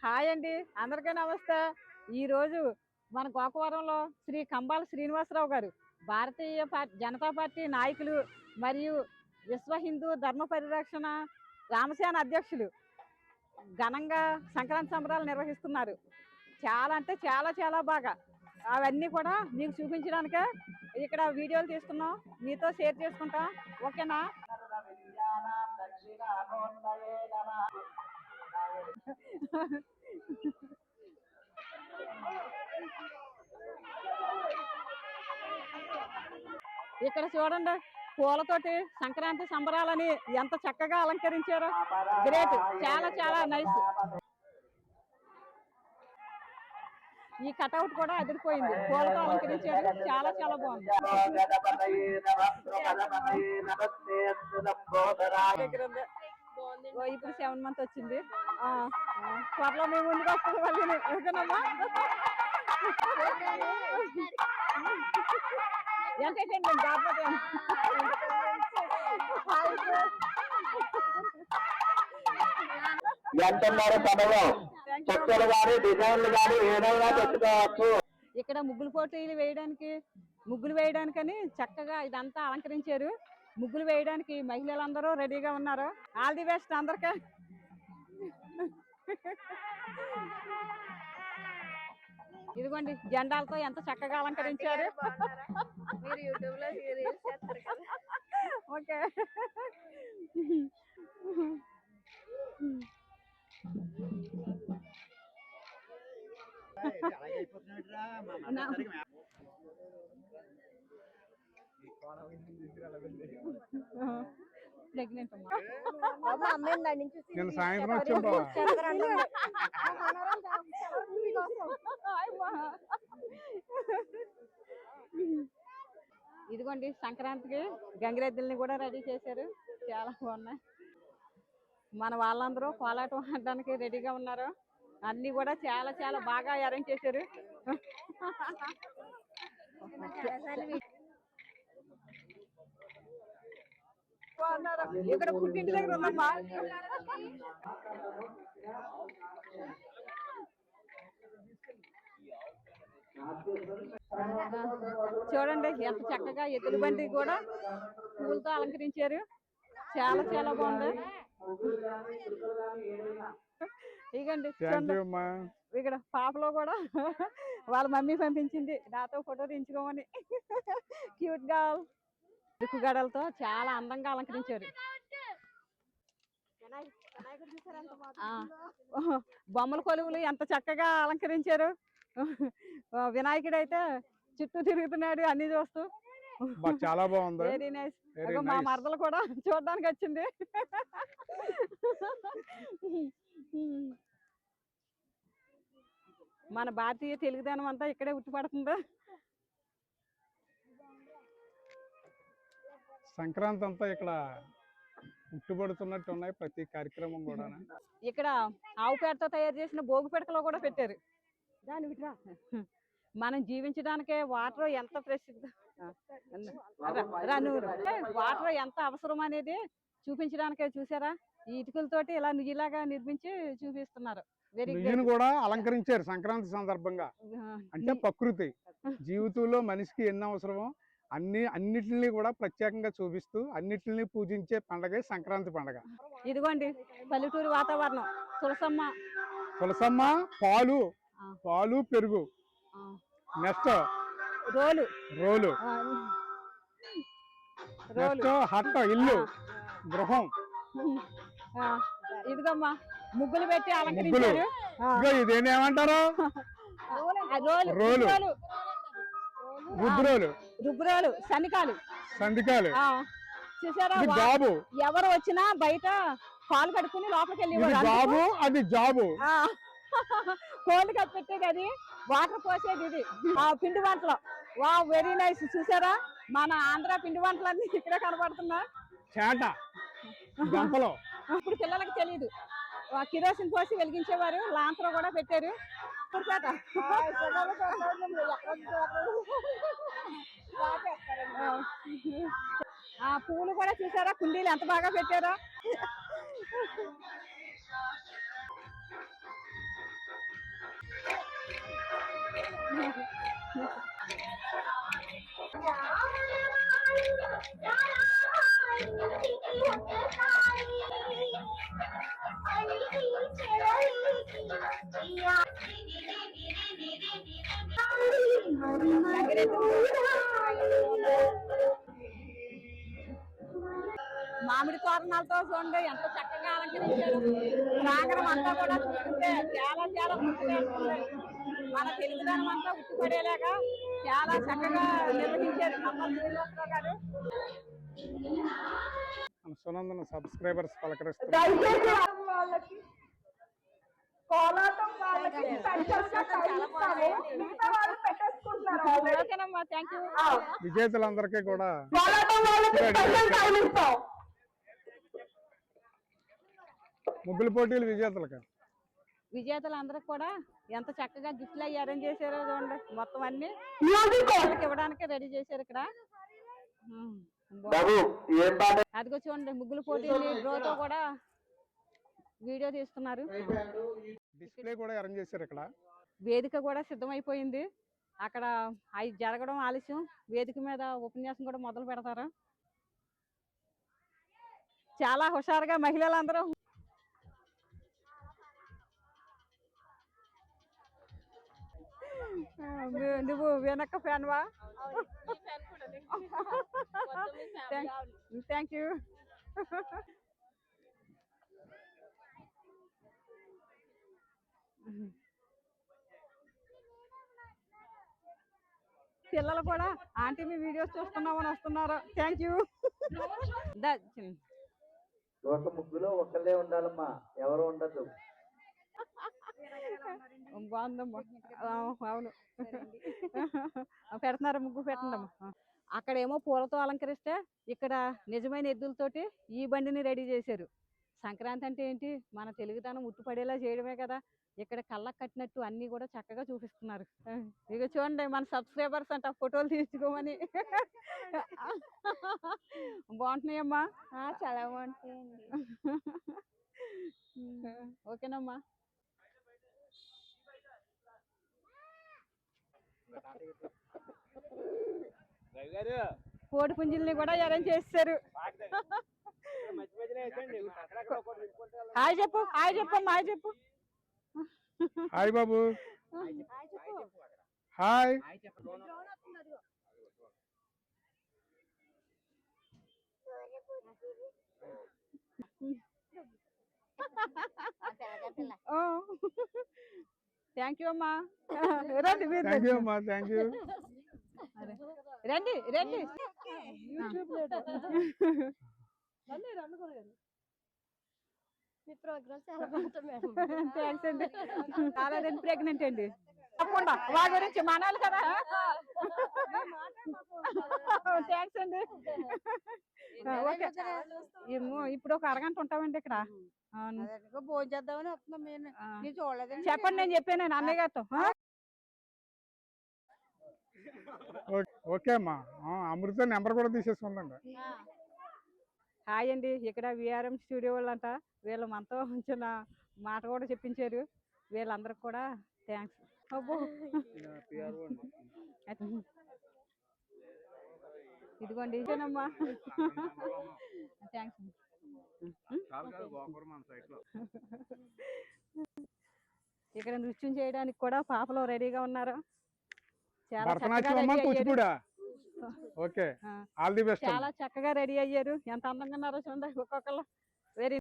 Hi అండి, అందరికీ నమస్తే. ఈరోజు మన గోకవరంలో శ్రీ కంబాల శ్రీనివాసరావు గారు భారతీయ జనతా పార్టీ నాయకులు మరియు విశ్వ హిందూ ధర్మ పరిరక్షణ రామసేన అధ్యక్షులు ఘనంగా సంక్రాంతి సంబరాలు నిర్వహిస్తున్నారు. చాలా అంటే చాలా చాలా బాగా అవన్నీ కూడా మీకు చూపించడానికే ఇక్కడ వీడియోలు తీస్తున్నాం, మీతో షేర్ చేసుకుంటాం. ఓకేనా? ఇక్కడ చూడండి, పూలతోటి సంక్రాంతి సంబరాలని ఎంత చక్కగా అలంకరించారో. గ్రేట్, చాలా చాలా నైస్. ఈ కటౌట్ కూడా అదిరిపోయింది, పూలతో అలంకరించారు, చాలా చాలా బాగుంది. ఇప్పుడు 7 months వచ్చింది. త్వరలో మేము ముందుకు వస్తుంది మళ్ళీ. ఓకేనమ్మా? ఎంటర్టైన్మెంట్ కాకపోతే ఇక్కడ ముగ్గులు పోటీలు వేయడానికి, ముగ్గులు వేయడానికని చక్కగా ఇదంతా అలంకరించారు. ముగ్గులు వేయడానికి మహిళలందరూ రెడీగా ఉన్నారు. ఆల్ ది బెస్ట్ అందరికీ. ఇదిగోండి, జెండాలతో ఎంత చక్కగా అలంకరించారు. ఓకే. ప్రెగ్నెంట్ నేను సాయంత్రం వచ్చాను. ఇదిగోండి, సంక్రాంతికి గంగిరెద్దుల్ని కూడా రెడీ చేశారు, చాలా బాగున్నాయి. మన వాళ్ళందరూ కోలాటం ఆడడానికి రెడీగా ఉన్నారు. అన్ని కూడా చాలా చాలా బాగా అరేంజ్ చేశారు. ఇక్కడ పుట్టింటి దగ్గర ఉందమ్మా. చూడండి ఎంత చక్కగా ఎద్దుల బండి కూడా పూలతో అలంకరించారు, చాలా చాలా బాగుంది. ఇగండి ఇక్కడ పాపలో కూడా వాళ్ళ మమ్మీ పంపించింది నాతో ఫోటో తీయించుకోమని. క్యూట్ గా గడలతో చాలా అందంగా అలంకరించారు. బొమ్మల కొలువులు ఎంత చక్కగా అలంకరించారు. వినాయకుడు అయితే చుట్టూ తిరుగుతున్నాడు అన్ని చూస్తూ, చాలా బాగుంది. Very nice. మా మరదలు కూడా చూడడానికి వచ్చింది. మన భారతీయ తెలుగుదనం అంతా ఇక్కడే ఉట్టిపడుతుంది. సంక్రాంతి అంతా ఇక్కడ ఉట్టుబడుతున్నట్టు ఉన్నాయి ప్రతి కార్యక్రమం కూడా. ఇక్కడ ఆవు పేడతో తయారు చేసిన భోగి పిడకలో కూడా పెట్టారు. దాని మనం జీవించడానికే వాటర్ ఎంత ప్రసిద్ధ, వాటర్ ఎంత అవసరం అనేది చూపించడానికే. చూసారా, ఈ ఇటుకలతోటి ఇలా నుయ్యిలాగా నిర్మించి చూపిస్తున్నారు. నుయ్యిని కూడా అలంకరించారు సంక్రాంతి సందర్భంగా. అంటే ప్రకృతి జీవితంలో మనిషికి ఎన్ని అవసరమో అన్నిటిని కూడా ప్రత్యేకంగా చూపిస్తూ అన్నిటిని పూజించే పండగే సంక్రాంతి పండగ. ఇదిగోండి పల్లెటూరు వాతావరణం. తులసమ్మ పాలు పెరుగు, నెక్స్ట్ రోలు, నెక్స్ట్ హట్ట ఇల్లు గృహం. ఇదిగమ్మా ముగ్గులు పెట్టి అలంకరించారు. ఇదేనేమంటారు? రోలు, రుబ్బురోలు, సందికాలు. చూసారా, ఎవరు వచ్చినా బయట కాలు కట్టుకుని లోపలికి వెళ్ళి అది జాబు. కోళ్ళు కప్పెట్టేది, అది వాటర్ పోసేది, ఇది పిండి వంటలు. వా, వెరీ నైస్. చూసారా, మన ఆంధ్ర పిండి వంటలన్నీ ఇక్కడే కనబడుతున్నా. ఇప్పుడు పిల్లలకి తెలియదు, కిరోసిన్ పోసి వెలిగించేవారు. లాంతలో కూడా పెట్టారు. పూలు కూడా చూసారా, కుండీలు ఎంత బాగా పెట్టారో. మామిడి తోరణాలతో చూడండి ఎంత చక్కగా అలంకరించారు. ప్రాంగణం అంతా కూడా చూస్తుంటే చాలా చాలా ముచ్చటగా ఉంది. మన తెలుగుదనం అంతా ఉట్టిపడేలాగా చాలా చక్కగా నిర్వహించారు కంబాల శ్రీనివాసరావు గారు. సునందన సబ్స్క్రైబర్స్ పలకరిస్తున్నారు. విజేతలందరికీ కూడా ముగ్గుల పోటీలు విజేతలందరికి కూడా ఎంత చక్కగా గిఫ్ట్లు అయ్యి అరేంజ్ చేశారో చూడండి. మొత్తం అన్ని ఇవ్వడానికి రెడీ చేశారు ఇక్కడ. అదిగో చూడండి ముగ్గుల పోటీలు డ్రోతో కూడా వీడియో తీస్తున్నారు. డిస్ప్లే కూడా అరేంజ్ చేశారు ఇక్కడ. వేదిక కూడా సిద్ధమైపోయింది. అక్కడ అవి జరగడం ఆలస్యం. వేదిక మీద ఉపన్యాసం కూడా మొదలు పెడతారు. చాలా హుషారుగా మహిళలందరూ నువ్వు వెనక్క ఫ్యాన్వా? Thank you. పిల్లలు కూడా ఆంటీ మీ వీడియోస్ చూస్తున్నామని వస్తున్నారు. Thank you. ఒక ముగ్గులో ఒకళ్ళే ఉండాలమ్మా, ఎవరు ఉండదు. బాగుందమ్మా. అవును పెడుతున్నారు, ముగ్గు పెట్టండమ్మా. అక్కడేమో పూలతో అలంకరిస్తే ఇక్కడ నిజమైన ఎద్దులతోటి ఈ బండిని రెడీ చేశారు. సంక్రాంతి అంటే ఏంటి, మన తెలుగుదనం ఉట్టుపడేలా చేయడమే కదా. ఇక్కడ కళ్ళకు కట్టినట్టు అన్ని కూడా చక్కగా చూపిస్తున్నారు. ఇక చూడండి మన సబ్స్క్రైబర్స్ అంట ఫోటోలు తీసుకోమని. బాగుంటున్నాయమ్మా? చాలా బాగుంటాయండి. ఓకేనమ్మా. కోడి పుంజుల్ని కూడా అరేంజ్ చేస్తారు. హాయ్ చెప్పు, హాయ్ చెప్పమ్మా, హాయ్ చెప్పు. Hi Babu. Hi. Thank you అమ్మా. థ్యాంక్ యూ అమ్మా. Thank you. రండి రండి. థ్యాంక్స్ అండి. చాలా ప్రెగ్నెంట్ అండి. తప్పకుండా వాళ్ళ గురించి మనాలి కదా. థ్యాంక్స్ అండి. ఓకే, ఇప్పుడు ఒక అరగంట ఉంటామండి ఇక్కడ. భోజనం చేద్దామని వస్తున్నాం మేము. చూడలేదండి. చెప్పండి, నేను చెప్పాను అన్నయ్య గారితో. ఓకే అమ్మా. అమృత నెంబర్ కూడా తీసేసుకుందండి. హాయ్ అండి. ఇక్కడ విఆర్ఎం స్టూడియో వాళ్ళంట. వీళ్ళు మనతో చిన్న మాట కూడా చెప్పించారు. వీళ్ళందరికి కూడా థ్యాంక్స్. ఇదిగోండి ఇదేనమ్మా. థ్యాంక్స్. ఇక్కడ నృత్యం చేయడానికి కూడా పాపలు రెడీగా ఉన్నారు. Okay, all the best. చాలా చక్కగా రెడీ అయ్యారు. ఎంత అందంగా ఉన్నారో చూడండి ఒక్కొక్కరు.